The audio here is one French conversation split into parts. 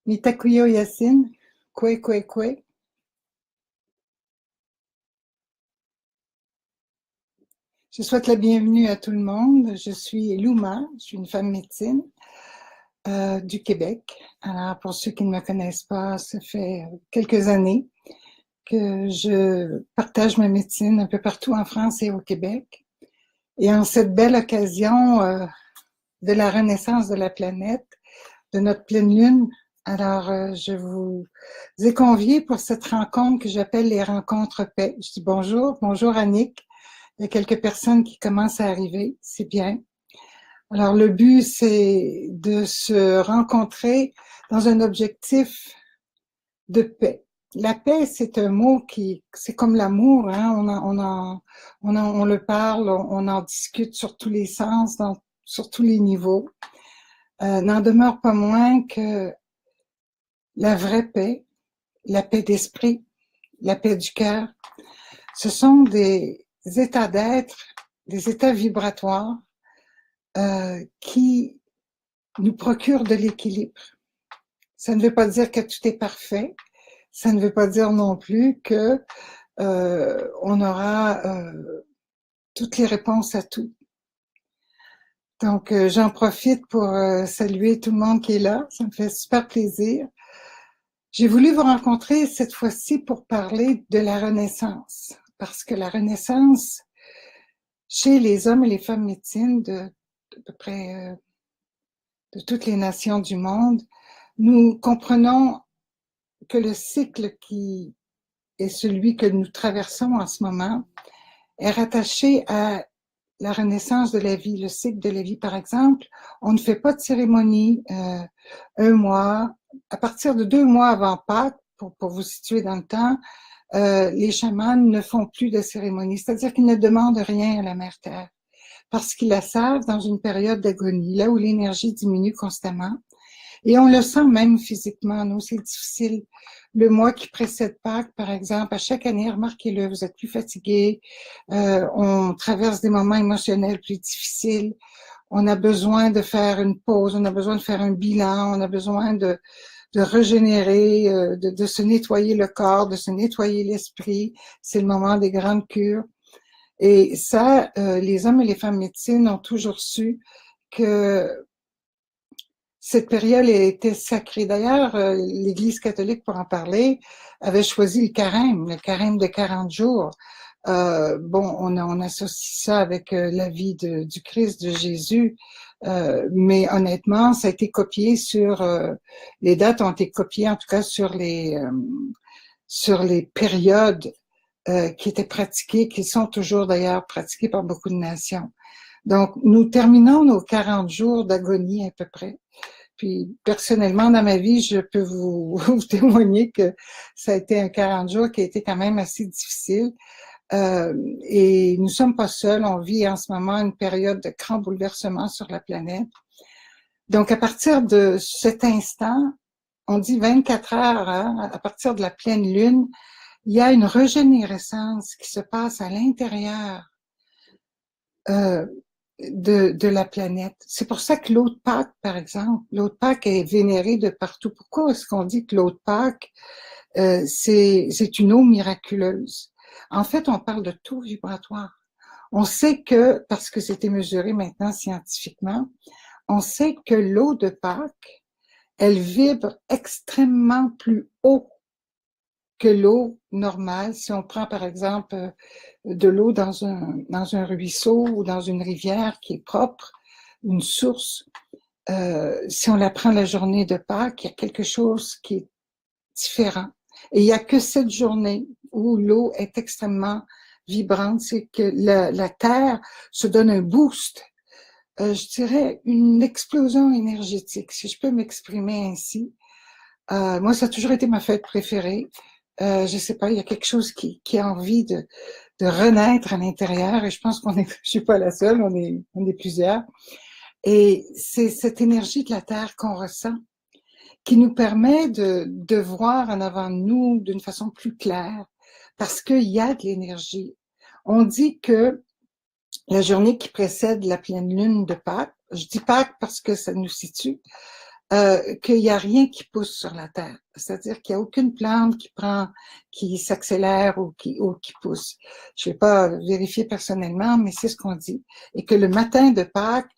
Mitakuyo Yassin, Kwe Kwe Kwe. Je souhaite la bienvenue à tout le monde. Je suis Luma, je suis une femme médecine du Québec. Alors, pour ceux qui ne me connaissent pas, ça fait quelques années que je partage ma médecine un peu partout en France et au Québec. Et en cette belle occasion de la renaissance de la planète, de notre pleine lune, alors je vous ai conviés pour cette rencontre que j'appelle les rencontres paix. Je dis bonjour Annick. Il y a quelques personnes qui commencent à arriver, c'est bien. Alors le but, c'est de se rencontrer dans un objectif de paix. La paix, c'est un mot c'est comme l'amour, hein? On le parle, on en discute sur tous les sens, sur tous les niveaux. N'en demeure pas moins que la vraie paix, la paix d'esprit, la paix du cœur, ce sont des états d'être, des états vibratoires qui nous procurent de l'équilibre. Ça ne veut pas dire que tout est parfait. Ça ne veut pas dire non plus que on aura toutes les réponses à tout. Donc, j'en profite pour saluer tout le monde qui est là. Ça me fait super plaisir. J'ai voulu vous rencontrer cette fois-ci pour parler de la Renaissance. Parce que la Renaissance, chez les hommes et les femmes médecines de peu près de toutes les nations du monde, nous comprenons que le cycle qui est celui que nous traversons en ce moment est rattaché à la renaissance de la vie, le cycle de la vie. Par exemple, on ne fait pas de cérémonie un mois. À partir de 2 mois avant Pâques, pour vous situer dans le temps, les chamans ne font plus de cérémonie, c'est-à-dire qu'ils ne demandent rien à la Mère Terre parce qu'ils la savent dans une période d'agonie, là où l'énergie diminue constamment. Et on le sent même physiquement, nous, c'est difficile. Le mois qui précède Pâques, par exemple, à chaque année, remarquez-le, vous êtes plus fatigué, on traverse des moments émotionnels plus difficiles, on a besoin de faire une pause, on a besoin de faire un bilan, on a besoin de régénérer, de se nettoyer le corps, de se nettoyer l'esprit. C'est le moment des grandes cures. Et ça, les hommes et les femmes médecines ont toujours su que cette période était sacrée. D'ailleurs, l'Église catholique, pour en parler, avait choisi le carême de 40 jours. On associe ça avec la vie du Christ, de Jésus, mais honnêtement, ça a été copié les dates ont été copiées en tout cas sur les périodes qui étaient pratiquées, qui sont toujours d'ailleurs pratiquées par beaucoup de nations. Donc, nous terminons nos 40 jours d'agonie à peu près. Puis, personnellement, dans ma vie, je peux vous témoigner que ça a été un 40 jours qui a été quand même assez difficile. Et nous sommes pas seuls. On vit en ce moment une période de grand bouleversement sur la planète. Donc, à partir de cet instant, on dit 24 heures, hein, à partir de la pleine lune, il y a une régénérescence qui se passe à l'intérieur de la planète. C'est pour ça que l'eau de Pâques, par exemple, l'eau de Pâques est vénérée de partout. Pourquoi est-ce qu'on dit que l'eau de Pâques, c'est une eau miraculeuse? En fait, on parle de taux vibratoire. On sait que, parce que c'était mesuré maintenant scientifiquement, on sait que l'eau de Pâques, elle vibre extrêmement plus haut que l'eau normale. Si on prend par exemple de l'eau dans un ruisseau ou dans une rivière qui est propre, une source, si on la prend la journée de Pâques, il y a quelque chose qui est différent. Et il n'y a que cette journée où l'eau est extrêmement vibrante, c'est que la Terre se donne un boost, je dirais une explosion énergétique, si je peux m'exprimer ainsi. Moi, ça a toujours été ma fête préférée. Je sais pas, il y a quelque chose qui a envie de renaître à l'intérieur et je pense je suis pas la seule, on est plusieurs. Et c'est cette énergie de la Terre qu'on ressent qui nous permet de voir en avant de nous d'une façon plus claire parce qu'il y a de l'énergie. On dit que la journée qui précède la pleine lune de Pâques, je dis Pâques parce que ça nous situe, qu'il n'y a rien qui pousse sur la terre. C'est-à-dire qu'il n'y a aucune plante qui s'accélère ou qui pousse. Je ne vais pas vérifier personnellement, mais c'est ce qu'on dit. Et que le matin de Pâques,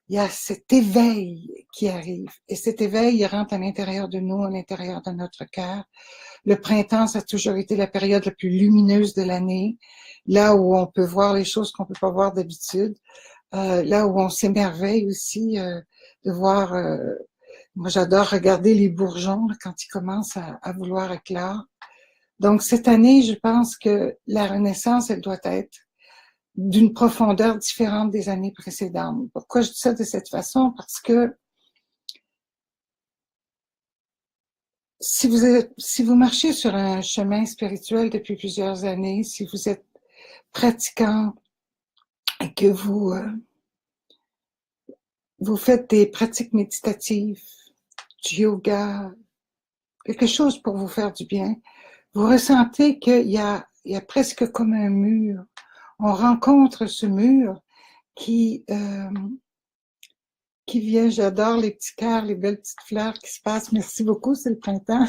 il y a cet éveil qui arrive. Et cet éveil, il rentre à l'intérieur de nous, à l'intérieur de notre cœur. Le printemps, ça a toujours été la période la plus lumineuse de l'année, là où on peut voir les choses qu'on peut pas voir d'habitude, là où on s'émerveille aussi de voir. Moi, j'adore regarder les bourgeons là, quand ils commencent à vouloir éclore. Donc, cette année, je pense que la Renaissance, elle doit être d'une profondeur différente des années précédentes. Pourquoi je dis ça de cette façon? Parce que si vous marchez sur un chemin spirituel depuis plusieurs années, si vous êtes pratiquant et que vous faites des pratiques méditatives, du yoga, quelque chose pour vous faire du bien, vous ressentez qu'il y a presque comme un mur. On rencontre ce mur qui vient, j'adore les petits cœurs, les belles petites fleurs qui se passent. Merci beaucoup, c'est le printemps.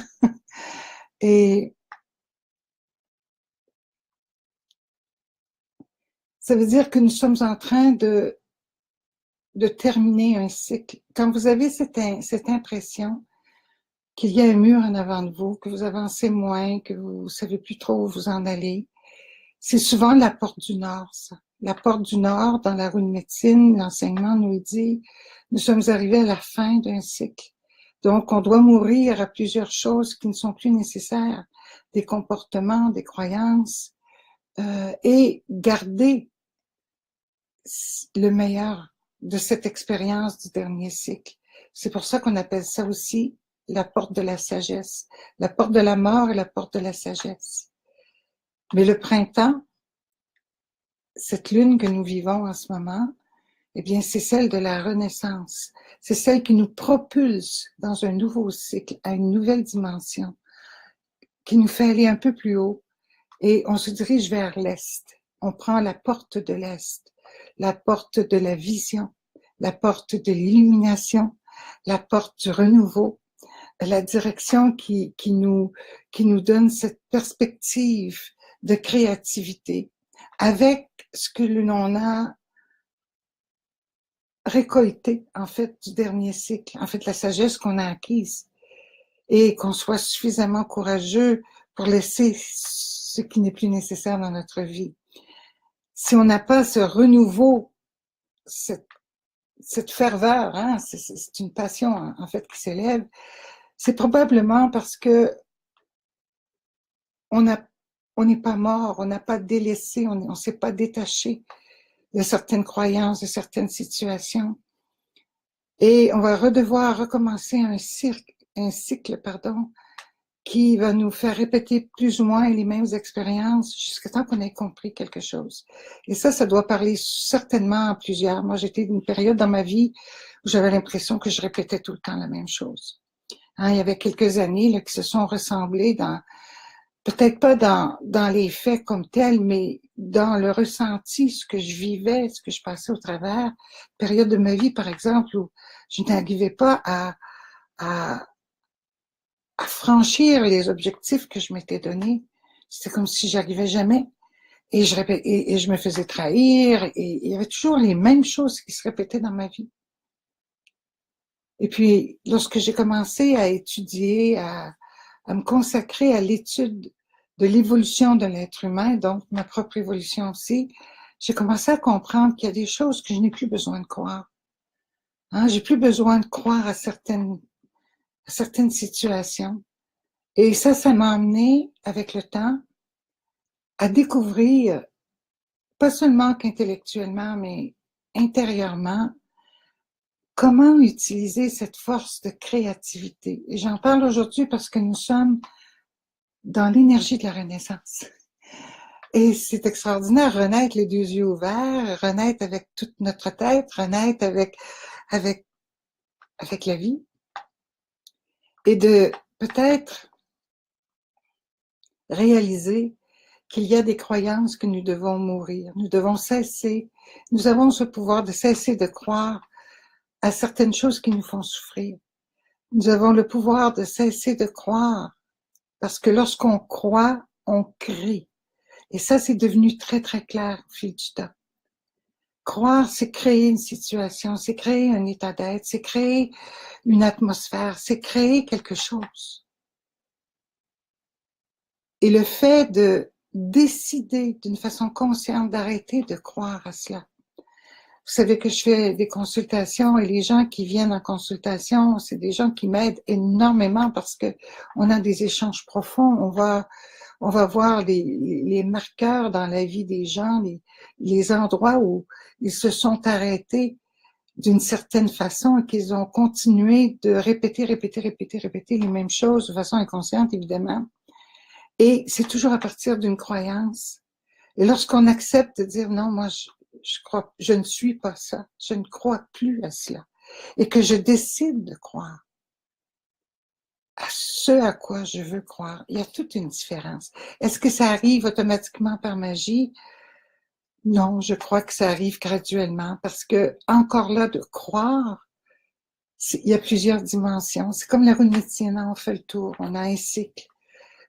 Et ça veut dire que nous sommes en train de terminer un cycle. Quand vous avez cette impression qu'il y a un mur en avant de vous, que vous avancez moins, que vous savez plus trop où vous en allez, c'est souvent la porte du Nord, ça. La porte du Nord, dans la roue de médecine, l'enseignement nous dit, nous sommes arrivés à la fin d'un cycle. Donc, on doit mourir à plusieurs choses qui ne sont plus nécessaires, des comportements, des croyances, et garder le meilleur de cette expérience du dernier cycle. C'est pour ça qu'on appelle ça aussi la porte de la sagesse, la porte de la mort et la porte de la sagesse. Mais le printemps, cette lune que nous vivons en ce moment, eh bien, c'est celle de la renaissance. C'est celle qui nous propulse dans un nouveau cycle, à une nouvelle dimension, qui nous fait aller un peu plus haut et on se dirige vers l'Est. On prend la porte de l'Est, la porte de la vision, la porte de l'illumination, la porte du renouveau, la direction qui nous donne cette perspective de créativité avec ce que l'on a récolté, en fait, du dernier cycle, en fait, la sagesse qu'on a acquise, et qu'on soit suffisamment courageux pour laisser ce qui n'est plus nécessaire dans notre vie. Si on n'a pas ce renouveau, cette ferveur, hein, c'est une passion, en fait, qui s'élève, c'est probablement parce que on n'est pas mort, on n'a pas délaissé, on ne s'est pas détaché de certaines croyances, de certaines situations. Et on va devoir recommencer un cycle, qui va nous faire répéter plus ou moins les mêmes expériences jusqu'à temps qu'on ait compris quelque chose. Et ça doit parler certainement à plusieurs. Moi, j'étais d'une période dans ma vie où j'avais l'impression que je répétais tout le temps la même chose. Hein, il y avait quelques années là, qui se sont ressemblées peut-être pas dans les faits comme tels, mais dans le ressenti, ce que je vivais, ce que je passais au travers. Période de ma vie, par exemple, où je n'arrivais pas à franchir les objectifs que je m'étais donnés. C'était comme si j'arrivais jamais. Et je me faisais trahir, et il y avait toujours les mêmes choses qui se répétaient dans ma vie. Et puis, lorsque j'ai commencé à étudier, à me consacrer à l'étude de l'évolution de l'être humain, donc ma propre évolution aussi, j'ai commencé à comprendre qu'il y a des choses que je n'ai plus besoin de croire. Hein, j'ai plus besoin de croire à certaines situations. Et ça m'a amené, avec le temps, à découvrir, pas seulement qu'intellectuellement, mais intérieurement, comment utiliser cette force de créativité. Et j'en parle aujourd'hui parce que nous sommes dans l'énergie de la Renaissance. Et c'est extraordinaire, renaître les deux yeux ouverts, renaître avec toute notre tête, renaître avec la vie. Et de peut-être réaliser qu'il y a des croyances que nous devons mourir. Nous devons cesser, nous avons ce pouvoir de cesser de croire à certaines choses qui nous font souffrir. Nous avons le pouvoir de cesser de croire, parce que lorsqu'on croit, on crée. Et ça, c'est devenu très, très clair au fil du temps. Croire, c'est créer une situation, c'est créer un état d'être, c'est créer une atmosphère, c'est créer quelque chose. Et le fait de décider d'une façon consciente d'arrêter de croire à cela. Vous savez que je fais des consultations et les gens qui viennent en consultation, c'est des gens qui m'aident énormément parce que on a des échanges profonds. On va voir les marqueurs dans la vie des gens, les endroits où ils se sont arrêtés d'une certaine façon et qu'ils ont continué de répéter les mêmes choses de façon inconsciente, évidemment. Et c'est toujours à partir d'une croyance. Et lorsqu'on accepte de dire non, moi, je ne suis pas ça, je ne crois plus à cela, et que je décide de croire à ce à quoi je veux croire, il y a toute une différence. Est-ce que ça arrive automatiquement par magie? Non, je crois que ça arrive graduellement, parce que encore là, de croire, il y a plusieurs dimensions. C'est comme la roue Nichiena, on fait le tour, on a un cycle,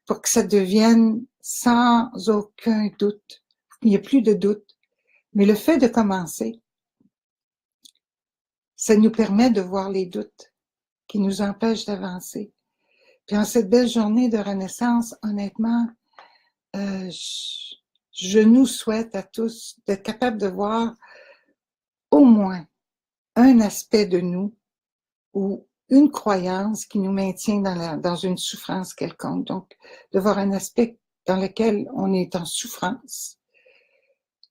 pour que ça devienne sans aucun doute. Il n'y a plus de doute. Mais le fait de commencer, ça nous permet de voir les doutes qui nous empêchent d'avancer. Puis en cette belle journée de renaissance, honnêtement, je nous souhaite à tous d'être capables de voir au moins un aspect de nous ou une croyance qui nous maintient dans une souffrance quelconque. Donc, de voir un aspect dans lequel on est en souffrance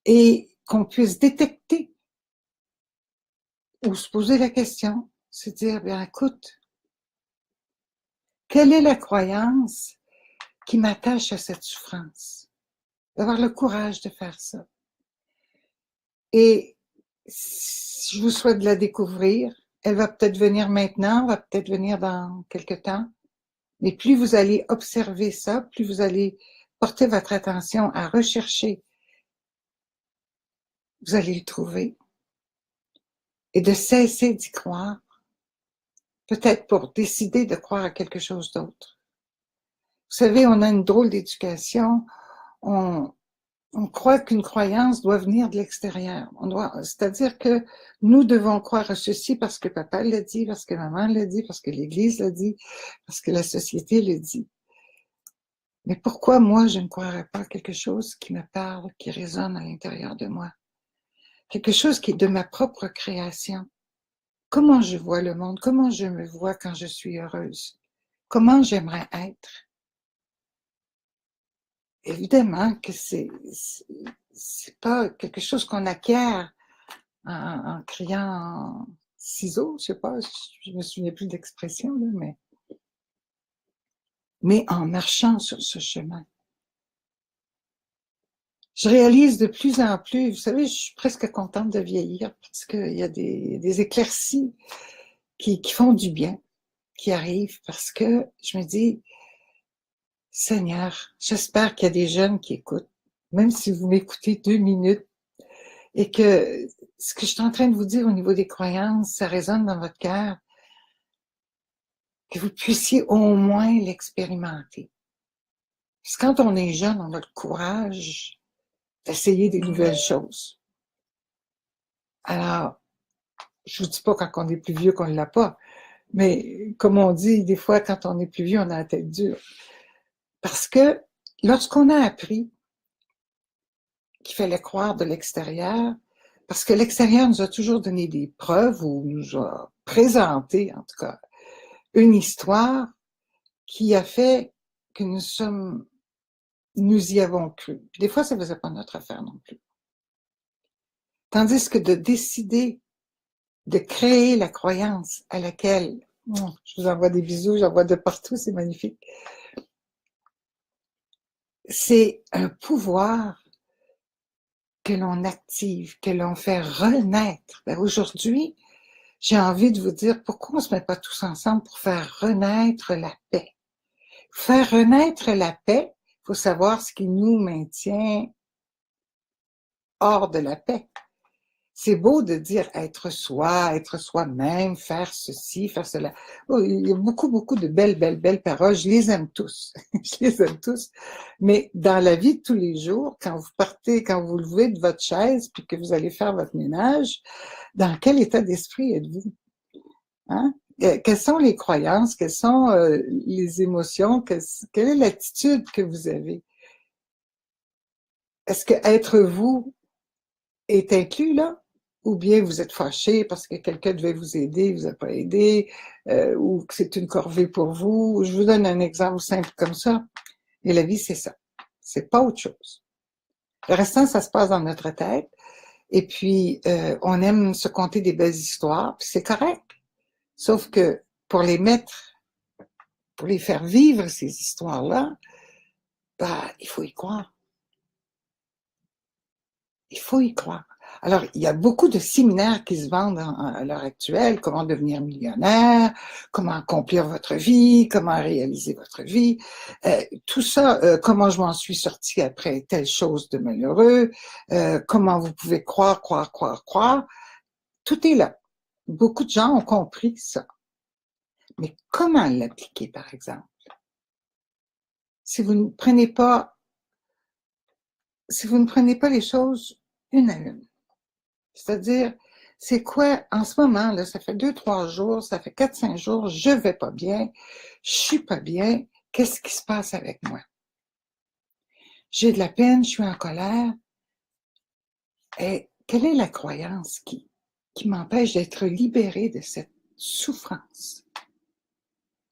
et qu'on puisse détecter ou se poser la question, se dire, bien écoute, quelle est la croyance qui m'attache à cette souffrance? D'avoir le courage de faire ça. Et je vous souhaite de la découvrir. Elle va peut-être venir maintenant, va peut-être venir dans quelque temps. Mais plus vous allez observer ça, plus vous allez porter votre attention à rechercher, vous allez le trouver. Et de cesser d'y croire, peut-être pour décider de croire à quelque chose d'autre. Vous savez, on a une drôle d'éducation. On croit qu'une croyance doit venir de l'extérieur. C'est-à-dire que nous devons croire à ceci parce que papa l'a dit, parce que maman l'a dit, parce que l'Église l'a dit, parce que la société le dit. Mais pourquoi moi je ne croirais pas à quelque chose qui me parle, qui résonne à l'intérieur de moi? Quelque chose qui est de ma propre création. Comment je vois le monde? Comment je me vois quand je suis heureuse? Comment j'aimerais être? Évidemment que c'est pas quelque chose qu'on acquiert en criant en ciseaux, je sais pas, je me souviens plus d'expression, là, mais en marchant sur ce chemin. Je réalise de plus en plus, vous savez, je suis presque contente de vieillir parce qu'il y a des éclaircies qui font du bien, qui arrivent parce que je me dis, Seigneur, j'espère qu'il y a des jeunes qui écoutent, même si vous m'écoutez 2 minutes, et que ce que je suis en train de vous dire au niveau des croyances, ça résonne dans votre cœur, que vous puissiez au moins l'expérimenter. Parce que quand on est jeune, on a le courage d'essayer des nouvelles choses. Alors, je vous dis pas quand on est plus vieux qu'on ne l'a pas, mais comme on dit, des fois, quand on est plus vieux, on a la tête dure. Parce que lorsqu'on a appris qu'il fallait croire de l'extérieur, parce que l'extérieur nous a toujours donné des preuves ou nous a présenté, en tout cas, une histoire qui a fait que nous y avons cru. Puis des fois, ça ne faisait pas notre affaire non plus. Tandis que de décider de créer la croyance à laquelle, je vous envoie des bisous, j'en vois de partout, c'est magnifique. C'est un pouvoir que l'on active, que l'on fait renaître. Ben aujourd'hui, j'ai envie de vous dire pourquoi on ne se met pas tous ensemble pour faire renaître la paix. Faire renaître la paix, il faut savoir ce qui nous maintient hors de la paix. C'est beau de dire être soi, être soi-même, faire ceci, faire cela. Oh, il y a beaucoup, beaucoup de belles, belles, belles paroles. Je les aime tous. Je les aime tous. Mais dans la vie de tous les jours, quand vous partez, quand vous levez de votre chaise, puis que vous allez faire votre ménage, dans quel état d'esprit êtes-vous? Hein? Quelles sont les croyances? Quelles sont les émotions? Quelle est l'attitude que vous avez? Est-ce que être vous est inclus là? Ou bien vous êtes fâché parce que quelqu'un devait vous aider, il vous a pas aidé, ou que c'est une corvée pour vous. Je vous donne un exemple simple comme ça. Et la vie, c'est ça. C'est pas autre chose. Le restant, ça se passe dans notre tête. Et puis, on aime se conter des belles histoires, puis c'est correct. Sauf que pour les mettre, pour les faire vivre ces histoires-là, bah, il faut y croire. Il faut y croire. Alors, il y a beaucoup de séminaires qui se vendent à l'heure actuelle, comment devenir millionnaire, comment accomplir votre vie, comment réaliser votre vie, tout ça, comment je m'en suis sorti après telle chose de malheureux, comment vous pouvez croire, croire, croire, croire, tout est là. Beaucoup de gens ont compris ça. Mais comment l'appliquer, par exemple? Si vous ne prenez pas, si vous ne prenez pas les choses une à une, c'est-à-dire, c'est quoi, en ce moment, là, ça fait 2, 3 jours, ça fait 4, 5 jours, je vais pas bien, je suis pas bien, qu'est-ce qui se passe avec moi? J'ai de la peine, je suis en colère, et quelle est la croyance qui m'empêche d'être libérée de cette souffrance?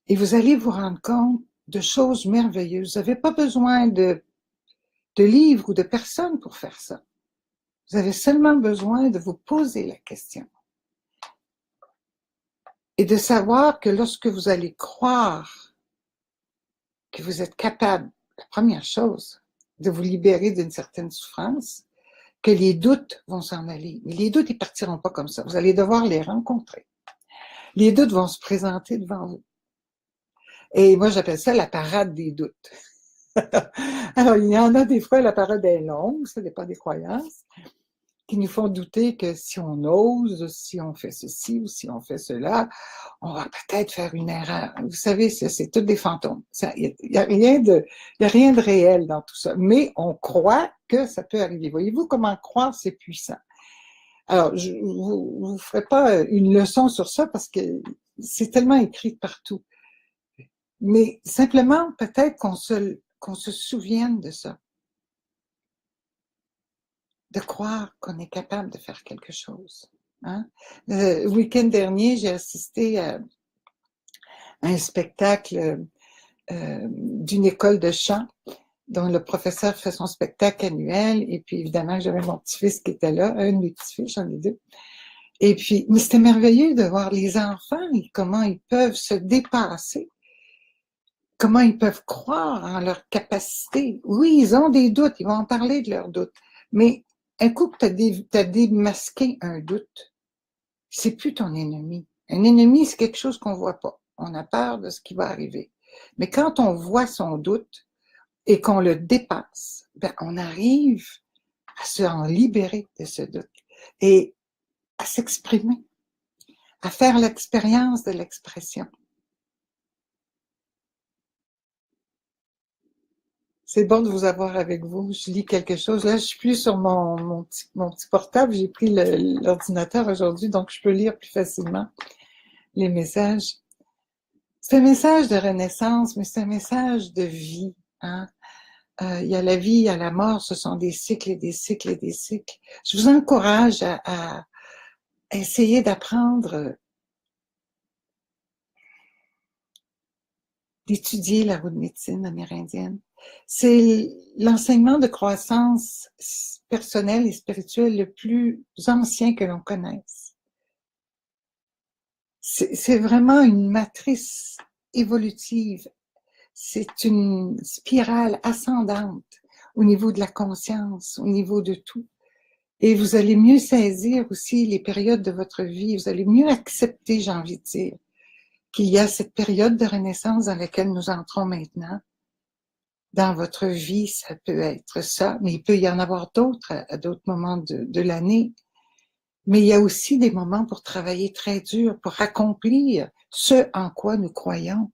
Et vous allez vous rendre compte de choses merveilleuses. Vous n'avez pas besoin de livres ou de personnes pour faire ça. Vous avez seulement besoin de vous poser la question. Et de savoir que lorsque vous allez croire que vous êtes capable, la première chose, de vous libérer d'une certaine souffrance, que les doutes vont s'en aller. Mais les doutes, ils partiront pas comme ça. Vous allez devoir les rencontrer. Les doutes vont se présenter devant vous. Et moi, j'appelle ça la parade des doutes. Alors, il y en a des fois, la parade est longue, ça dépend des croyances, qui nous font douter que si on ose, si on fait ceci ou si on fait cela, on va peut-être faire une erreur. Vous savez, c'est tout des fantômes. Il y a rien de réel dans tout ça. Mais on croit que ça peut arriver. Voyez-vous comment croire, c'est puissant. Alors, je vous ferai pas une leçon sur ça parce que c'est tellement écrit partout. Mais simplement, peut-être qu'on se souvienne de ça. De croire qu'on est capable de faire quelque chose. Hein? Le week-end dernier, j'ai assisté à un spectacle d'une école de chant dont le professeur fait son spectacle annuel. Et puis, évidemment, j'avais mon petit-fils qui était là, un de mes petits-fils, j'en ai deux. Et puis, mais c'était merveilleux de voir les enfants et comment ils peuvent se dépasser, comment ils peuvent croire en leur capacité. Oui, ils ont des doutes, ils vont en parler de leurs doutes. Mais un coup que tu as démasqué un doute, c'est plus ton ennemi. Un ennemi, c'est quelque chose qu'on voit pas. On a peur de ce qui va arriver. Mais quand on voit son doute et qu'on le dépasse, ben, on arrive à se en libérer de ce doute et à s'exprimer, à faire l'expérience de l'expression. C'est bon de vous avoir avec vous. Je lis quelque chose. Là, je suis plus sur mon petit portable. J'ai pris l'ordinateur aujourd'hui, donc je peux lire plus facilement les messages. C'est un message de renaissance, mais c'est un message de vie. Hein? Il y a la vie, il y a la mort, ce sont des cycles et des cycles et des cycles. Je vous encourage à essayer d'apprendre, d'étudier la roue de médecine amérindienne. C'est l'enseignement de croissance personnelle et spirituelle le plus ancien que l'on connaisse. C'est vraiment une matrice évolutive. C'est une spirale ascendante au niveau de la conscience, au niveau de tout. Et vous allez mieux saisir aussi les périodes de votre vie. Vous allez mieux accepter, j'ai envie de dire, qu'il y a cette période de renaissance dans laquelle nous entrons maintenant. Dans votre vie, ça peut être ça, mais il peut y en avoir d'autres à d'autres moments de l'année. Mais il y a aussi des moments pour travailler très dur, pour accomplir ce en quoi nous croyons,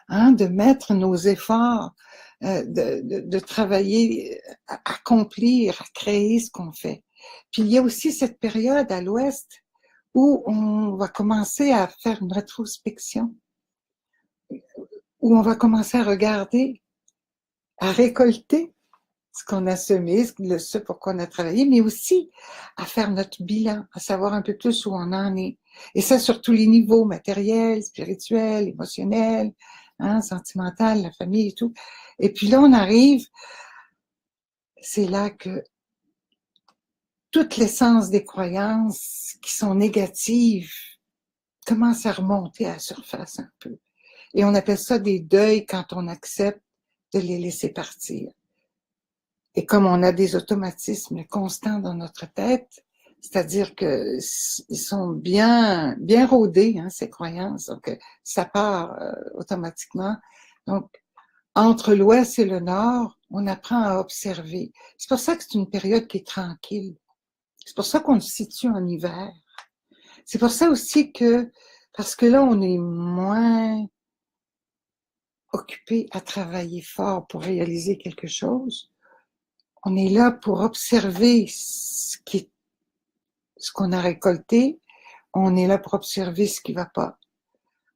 hein, de mettre nos efforts, de travailler, à accomplir, à créer ce qu'on fait. Puis il y a aussi cette période à l'Ouest où on va commencer à faire une rétrospection, où on va commencer à regarder, à récolter ce qu'on a semé, ce pour quoi on a travaillé, mais aussi à faire notre bilan, à savoir un peu plus où on en est. Et ça sur tous les niveaux, matériel, spirituel, émotionnel, hein, sentimental, la famille et tout. Et puis là, on arrive, c'est là que toute l'essence des croyances qui sont négatives commence à remonter à la surface un peu. Et on appelle ça des deuils quand on accepte de les laisser partir. Et comme on a des automatismes constants dans notre tête, c'est-à-dire que ils sont bien rodés, hein, ces croyances, donc ça part automatiquement. Donc, entre l'Ouest et le Nord, on apprend à observer. C'est pour ça que c'est une période qui est tranquille. C'est pour ça qu'on se situe en hiver. C'est pour ça aussi que, parce que là, on est moins occupé à travailler fort pour réaliser quelque chose. On est là pour observer ce qu'on a récolté. On est là pour observer ce qui va pas.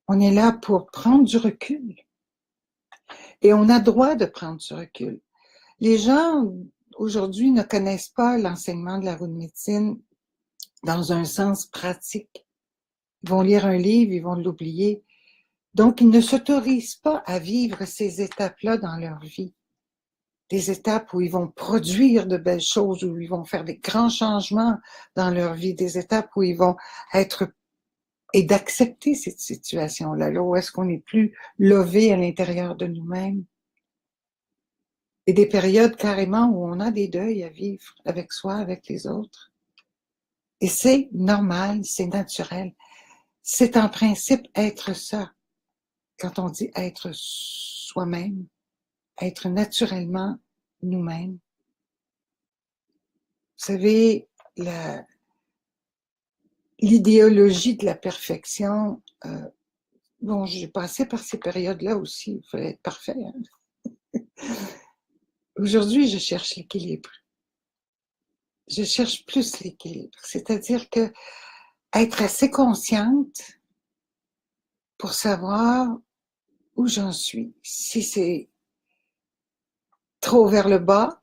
On est là pour prendre du recul. Et on a droit de prendre du recul. Les gens, aujourd'hui, ne connaissent pas l'enseignement de la roue de médecine dans un sens pratique. Ils vont lire un livre, ils vont l'oublier. Donc, ils ne s'autorisent pas à vivre ces étapes-là dans leur vie. Des étapes où ils vont produire de belles choses, où ils vont faire des grands changements dans leur vie, des étapes où ils vont être et d'accepter cette situation-là, là où est-ce qu'on n'est plus lové à l'intérieur de nous-mêmes. Et des périodes carrément où on a des deuils à vivre avec soi, avec les autres. Et c'est normal, c'est naturel. C'est en principe être ça. Quand on dit être soi-même, être naturellement nous-mêmes. Vous savez, l'idéologie de la perfection, bon, j'ai passé par ces périodes-là aussi, il fallait être parfait. Hein? Aujourd'hui, je cherche l'équilibre. Je cherche plus l'équilibre. C'est-à-dire que être assez consciente pour savoir où j'en suis. Si c'est trop vers le bas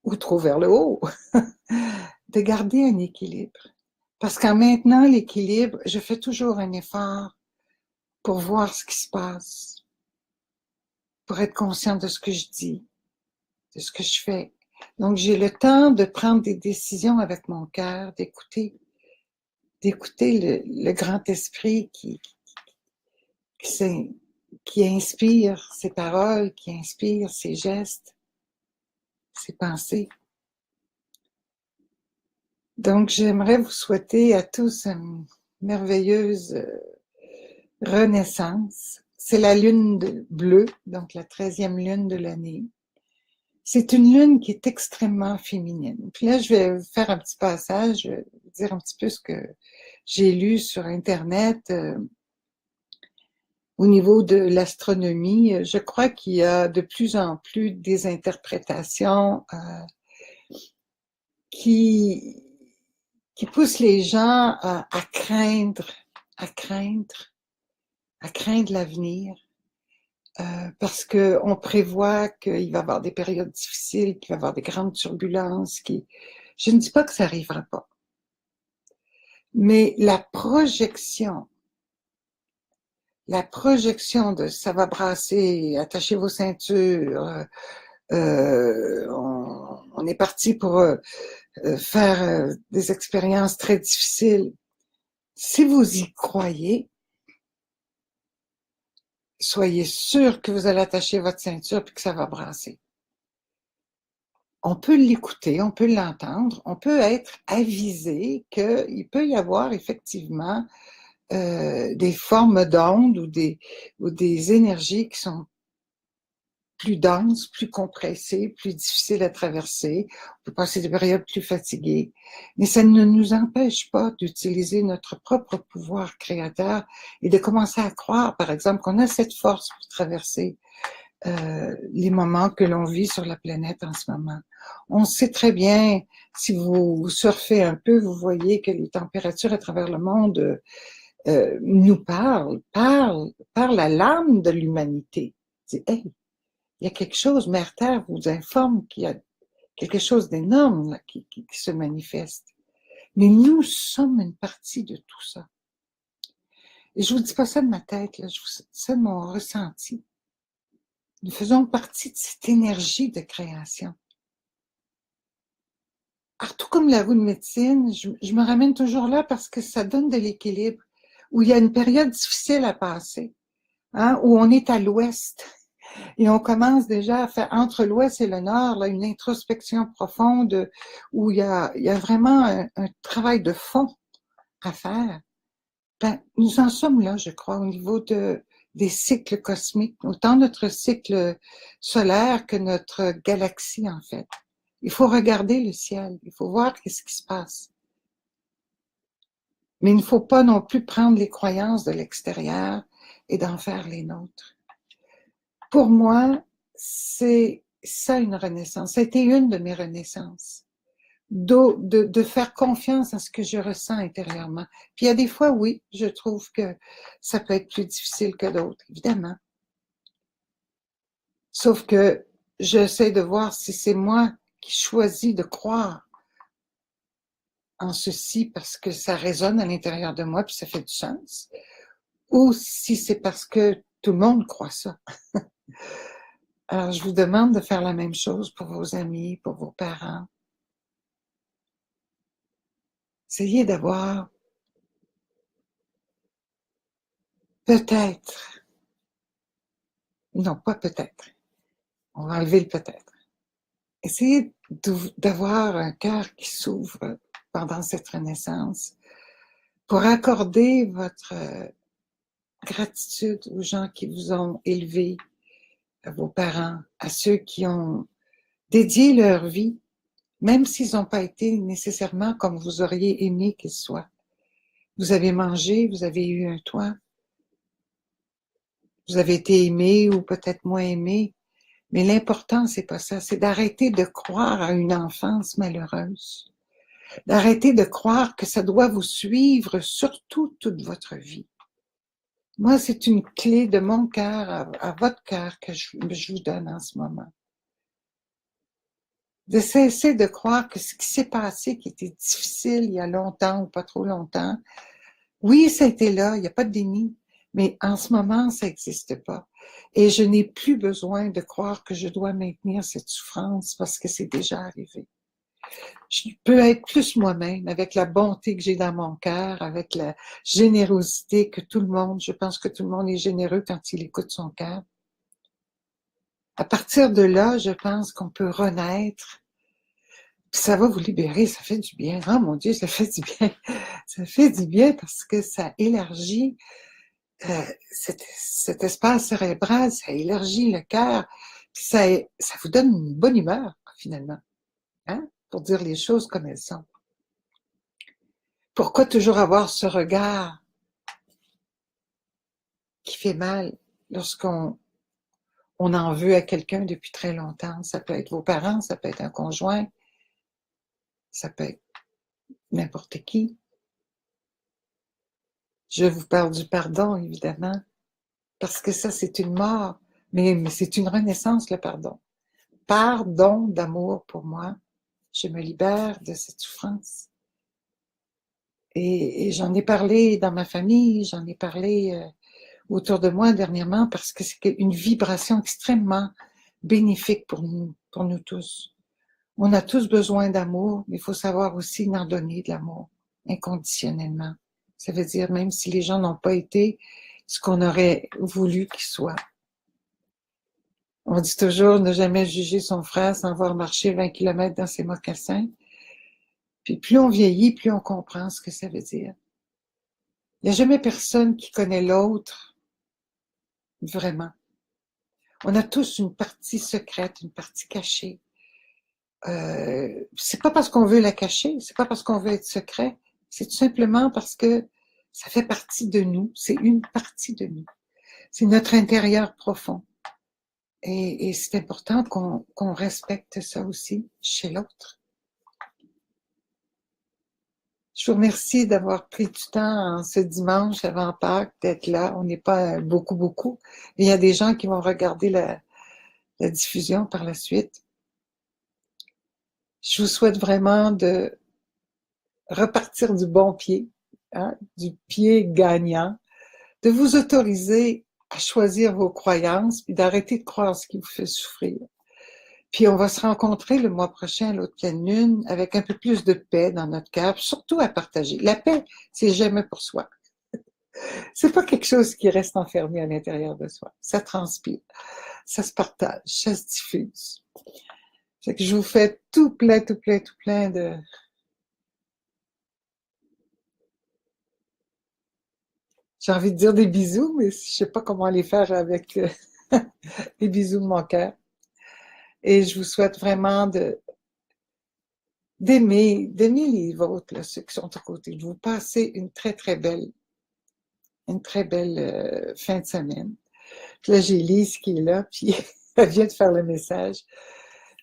ou trop vers le haut. De garder un équilibre. Parce qu'en maintenant l'équilibre, je fais toujours un effort pour voir ce qui se passe, pour être consciente de ce que je dis, de ce que je fais. Donc, j'ai le temps de prendre des décisions avec mon cœur, d'écouter le grand esprit qui inspire ses paroles, qui inspire ses gestes, ses pensées. Donc, j'aimerais vous souhaiter à tous une merveilleuse renaissance. C'est la lune bleue, donc la 13e lune de l'année. C'est une lune qui est extrêmement féminine. Puis là, je vais faire un petit passage, je vais vous dire un petit peu ce que j'ai lu sur Internet au niveau de l'astronomie. Je crois qu'il y a de plus en plus des interprétations qui poussent les gens à craindre l'avenir. Parce qu'on prévoit qu'il va y avoir des périodes difficiles, qu'il va y avoir des grandes turbulences. Je ne dis pas que ça n'arrivera pas. Mais la projection de ça va brasser, attachez vos ceintures, on est parti pour faire des expériences très difficiles. Si vous y croyez, soyez sûr que vous allez attacher votre ceinture et que ça va brasser. On peut l'écouter, on peut l'entendre, on peut être avisé qu'il peut y avoir effectivement des formes d'ondes ou des énergies qui sont plus dense, plus compressée, plus difficile à traverser. On peut passer des périodes plus fatiguées. Mais ça ne nous empêche pas d'utiliser notre propre pouvoir créateur et de commencer à croire, par exemple, qu'on a cette force pour traverser les moments que l'on vit sur la planète en ce moment. On sait très bien, si vous surfez un peu, vous voyez que les températures à travers le monde nous parlent à l'âme de l'humanité. Hey, il y a quelque chose, Mère Terre vous informe qu'il y a quelque chose d'énorme qui se manifeste. Mais nous sommes une partie de tout ça. Et je vous dis pas ça de ma tête, là, je vous dis ça de mon ressenti. Nous faisons partie de cette énergie de création. Alors, tout comme la roue de médecine, je me ramène toujours là parce que ça donne de l'équilibre, où il y a une période difficile à passer, hein, où on est à l'ouest. Et on commence déjà à faire, entre l'Ouest et le Nord, là, une introspection profonde où il y a vraiment un travail de fond à faire. Ben, nous en sommes là, je crois, au niveau des cycles cosmiques, autant notre cycle solaire que notre galaxie, en fait. Il faut regarder le ciel, il faut voir qu'est-ce qui se passe. Mais il ne faut pas non plus prendre les croyances de l'extérieur et d'en faire les nôtres. Pour moi, c'est ça une renaissance. Ça a été une de mes renaissances. De faire confiance à ce que je ressens intérieurement. Puis il y a des fois, oui, je trouve que ça peut être plus difficile que d'autres, évidemment. Sauf que j'essaie de voir si c'est moi qui choisis de croire en ceci parce que ça résonne à l'intérieur de moi puis ça fait du sens, ou si c'est parce que tout le monde croit ça. Alors, je vous demande de faire la même chose pour vos amis, pour vos parents. Essayez d'avoir peut-être, non pas peut-être, on va enlever le peut-être. Essayez d'avoir un cœur qui s'ouvre pendant cette renaissance pour accorder votre gratitude aux gens qui vous ont élevé, à vos parents, à ceux qui ont dédié leur vie, même s'ils n'ont pas été nécessairement comme vous auriez aimé qu'ils soient. Vous avez mangé, vous avez eu un toit, vous avez été aimé ou peut-être moins aimé, mais l'important, c'est pas ça, c'est d'arrêter de croire à une enfance malheureuse, d'arrêter de croire que ça doit vous suivre surtout toute votre vie. Moi, c'est une clé de mon cœur à votre cœur que je vous donne en ce moment. De cesser de croire que ce qui s'est passé, qui était difficile il y a longtemps ou pas trop longtemps, oui, ça a été là, il n'y a pas de déni, mais en ce moment, ça n'existe pas. Et je n'ai plus besoin de croire que je dois maintenir cette souffrance parce que c'est déjà arrivé. Je peux être plus moi-même avec la bonté que j'ai dans mon cœur, avec la générosité que tout le monde, je pense que tout le monde est généreux quand il écoute son cœur. À partir de là, je pense qu'on peut renaître. Puis ça va vous libérer, ça fait du bien. Oh mon Dieu, ça fait du bien. Ça fait du bien parce que ça élargit cet espace cérébral, ça élargit le cœur, puis ça vous donne une bonne humeur, finalement, hein, pour dire les choses comme elles sont. Pourquoi toujours avoir ce regard qui fait mal lorsqu'on en veut à quelqu'un depuis très longtemps? Ça peut être vos parents, ça peut être un conjoint, ça peut être n'importe qui. Je vous parle du pardon, évidemment, parce que ça, c'est une mort, mais c'est une renaissance, le pardon. Pardon d'amour pour moi. Je me libère de cette souffrance. Et j'en ai parlé dans ma famille, j'en ai parlé autour de moi dernièrement parce que c'est une vibration extrêmement bénéfique pour nous tous. On a tous besoin d'amour, mais il faut savoir aussi en donner de l'amour inconditionnellement. Ça veut dire même si les gens n'ont pas été ce qu'on aurait voulu qu'ils soient. On dit toujours ne jamais juger son frère sans voir marcher 20 km dans ses mocassins. Puis plus on vieillit, plus on comprend ce que ça veut dire. Il n'y a jamais personne qui connaît l'autre vraiment. On a tous une partie secrète, une partie cachée. C'est pas parce qu'on veut la cacher, c'est pas parce qu'on veut être secret, c'est tout simplement parce que ça fait partie de nous, c'est une partie de nous. C'est notre intérieur profond. Et c'est important qu'on respecte ça aussi chez l'autre. Je vous remercie d'avoir pris du temps en ce dimanche avant Pâques, d'être là. On n'est pas beaucoup. Il y a des gens qui vont regarder la diffusion par la suite. Je vous souhaite vraiment de repartir du bon pied, hein, du pied gagnant, de vous autoriser à choisir vos croyances, puis d'arrêter de croire ce qui vous fait souffrir. Puis on va se rencontrer le mois prochain à l'autre pleine lune avec un peu plus de paix dans notre cœur, surtout à partager. La paix, c'est jamais pour soi. C'est pas quelque chose qui reste enfermé à l'intérieur de soi. Ça transpire, ça se partage, ça se diffuse. Fait que je vous fais tout plein de... J'ai envie de dire des bisous, mais je sais pas comment les faire avec les bisous de mon cœur. Et je vous souhaite vraiment d'aimer les vôtres, là, ceux qui sont à côté de vous. Passez une très belle fin de semaine. Puis là, j'ai Lise qui est là, puis elle vient de faire le message.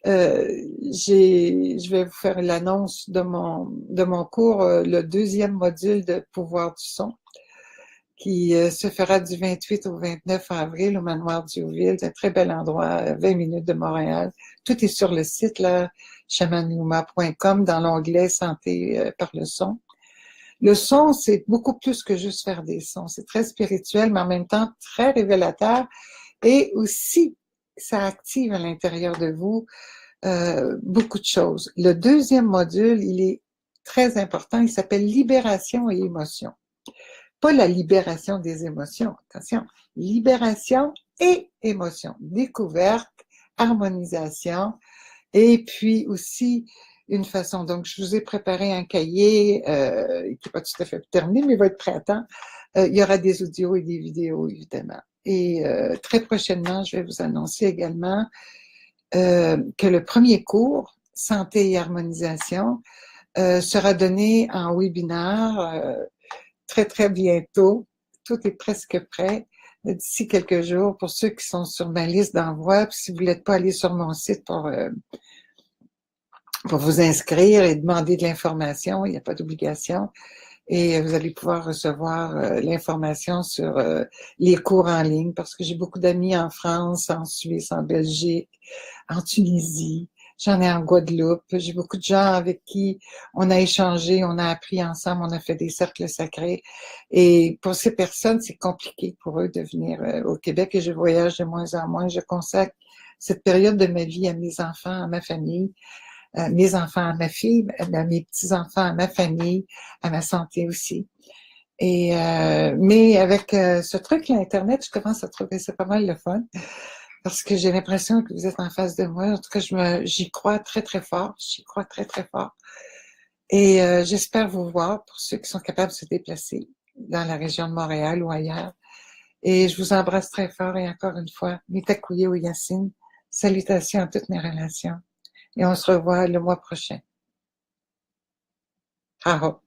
Je vais vous faire l'annonce de mon cours, le deuxième module de pouvoir du son, qui se fera du 28 au 29 avril au Manoir Diouville. C'est un très bel endroit, à 20 minutes de Montréal. Tout est sur le site, là, chamanyouma.com, dans l'onglet Santé par le son. Le son, c'est beaucoup plus que juste faire des sons. C'est très spirituel, mais en même temps très révélateur. Et aussi, ça active à l'intérieur de vous beaucoup de choses. Le deuxième module, il est très important. Il s'appelle Libération et émotion. Pas la libération des émotions, attention. Libération et émotion. Découverte, harmonisation, et puis aussi une façon. Donc, je vous ai préparé un cahier qui n'est pas tout à fait terminé, mais il va être prêt à temps. Il y aura des audios et des vidéos, évidemment. Et très prochainement, je vais vous annoncer également que le premier cours, Santé et harmonisation, sera donné en webinaire très bientôt. Tout est presque prêt d'ici quelques jours pour ceux qui sont sur ma liste d'envoi. Puis si vous n'êtes pas allé sur mon site pour vous inscrire et demander de l'information, il n'y a pas d'obligation. Et vous allez pouvoir recevoir l'information sur les cours en ligne parce que j'ai beaucoup d'amis en France, en Suisse, en Belgique, en Tunisie. J'en ai en Guadeloupe. J'ai beaucoup de gens avec qui on a échangé, on a appris ensemble, on a fait des cercles sacrés. Et pour ces personnes, c'est compliqué pour eux de venir au Québec et je voyage de moins en moins. Je consacre cette période de ma vie à mes enfants, à ma famille, mes enfants à ma fille, à mes petits-enfants, à ma famille, à ma santé aussi. Et mais avec ce truc, l'Internet, je commence à trouver ça pas mal le fun parce que j'ai l'impression que vous êtes en face de moi. En tout cas, j'y crois très fort. J'y crois très fort. Et j'espère vous voir pour ceux qui sont capables de se déplacer dans la région de Montréal ou ailleurs. Et je vous embrasse très fort et encore une fois, Mitakuye Oyasin, salutations à toutes mes relations. Et on se revoit le mois prochain. Ciao.